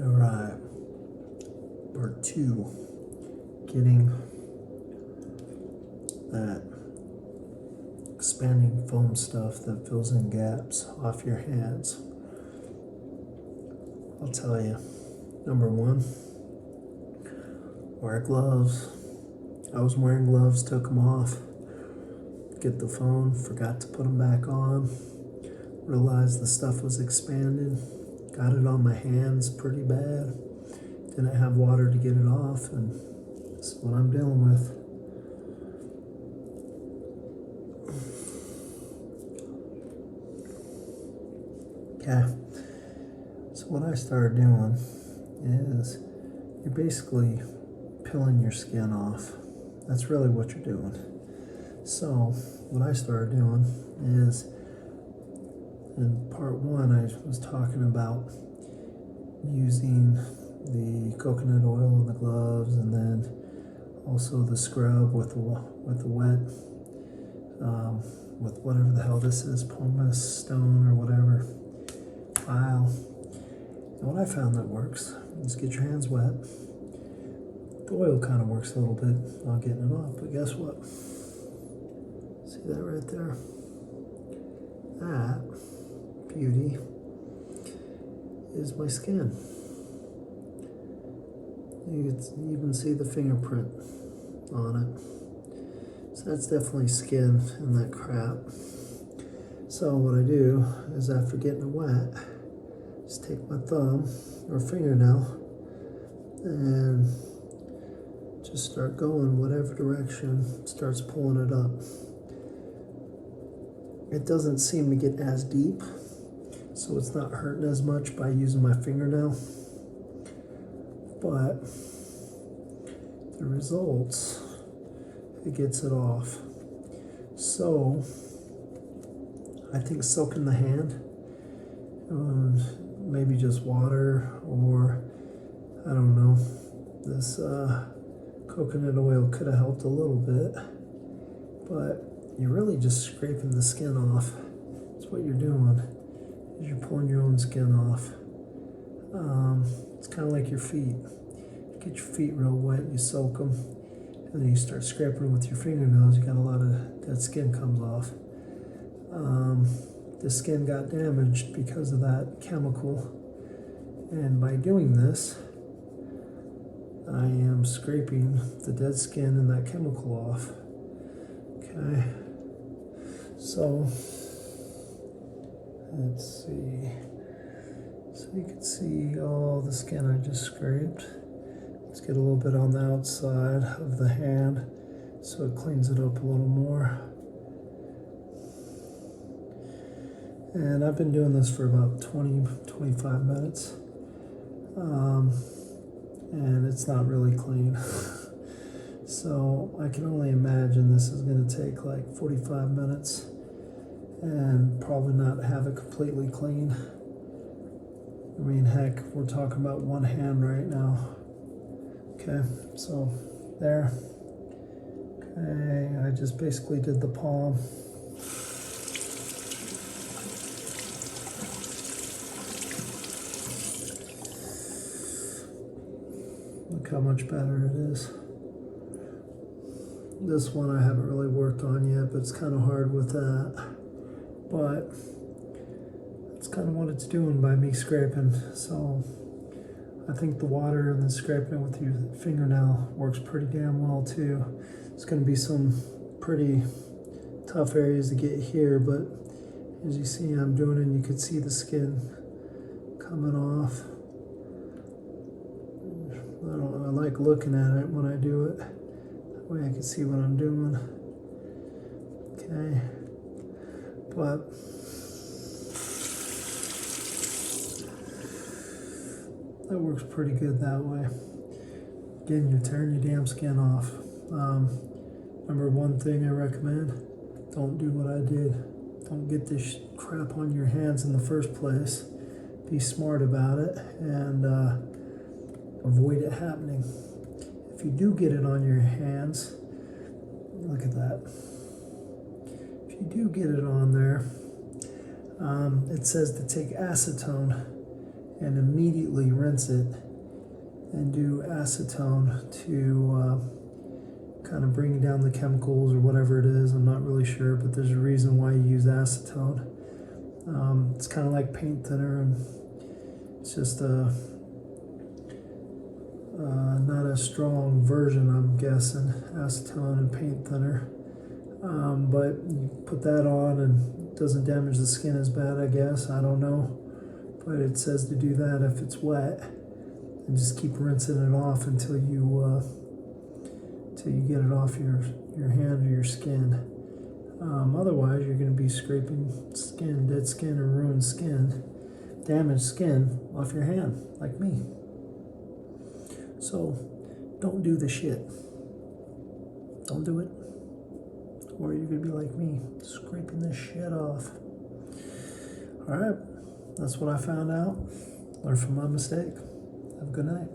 All right, part 2, getting that expanding foam stuff that fills in gaps off your hands. I'll tell you, number 1, wear gloves. I was wearing gloves, took them off, get the phone, forgot to put them back on, realized the stuff was expanded, got it on my hands pretty bad, didn't have water to get it off, and that's what I'm dealing with. Okay, so what I started doing is you're basically peeling your skin off. That's really what you're doing. So what I started doing is, in part 1 I was talking about using the coconut oil in the gloves, and then also the scrub with the wet with whatever the hell this is, pumice stone or whatever, bile. And what I found that works is get your hands wet. The oil kind of works a little bit on getting it off, but guess what? See that right there? That beauty is my skin. You can even see the fingerprint on it. So that's definitely skin and that crap. So what I do is, after getting it wet, just take my thumb or fingernail and just start going whatever direction starts pulling it up. It doesn't seem to get as deep, so it's not hurting as much by using my fingernail, but the results, it gets it off. So I think soaking the hand, maybe just water, or I don't know, this coconut oil could have helped a little bit, but you're really just scraping the skin off. That's what you're doing, is you're pulling your own skin off. It's kind of like your feet. You get your feet real wet, you soak them, and then you start scraping with your fingernails, you got a lot of dead skin comes off. The skin got damaged because of that chemical, and by doing this, I am scraping the dead skin and that chemical off. Okay, so let's see. So you can see all the skin I just scraped. Let's get a little bit on the outside of the hand so it cleans it up a little more. And I've been doing this for about 20-25 minutes. And it's not really clean. So I can only imagine this is going to take like 45 minutes and probably not have it completely clean. I mean, heck, we're talking about one hand right now. Okay, so there. Okay, I just basically did the palm. Look how much better it is. This one I haven't really worked on yet, but it's kind of hard with that. But it's kind of what it's doing by me scraping. So I think the water and then scraping it with your fingernail works pretty damn well too. It's going to be some pretty tough areas to get here, but as you see I'm doing it, and you can see the skin coming off. I like looking at it when I do it. That way I can see what I'm doing. Okay, but that works pretty good that way. Again, you're tearing your damn skin off. Number 1 thing I recommend, don't do what I did. Don't get this crap on your hands in the first place. Be smart about it and avoid it happening. If you do get it on your hands, look at that. If you do get it on there, it says to take acetone and immediately rinse it and do acetone to kind of bring down the chemicals or whatever it is. I'm not really sure, but there's a reason why you use acetone. It's kind of like paint thinner, and it's just not a strong version, I'm guessing, acetone and paint thinner. But you put that on and it doesn't damage the skin as bad, I guess. I don't know. But it says to do that if it's wet, and just keep rinsing it off until you get it off your hand or your skin. Otherwise, you're going to be scraping skin, dead skin, or ruined skin, damaged skin off your hand, like me. So, don't do the shit. Don't do it. Or you're going to be like me, scraping this shit off. Alright, that's what I found out. Learn from my mistake. Have a good night.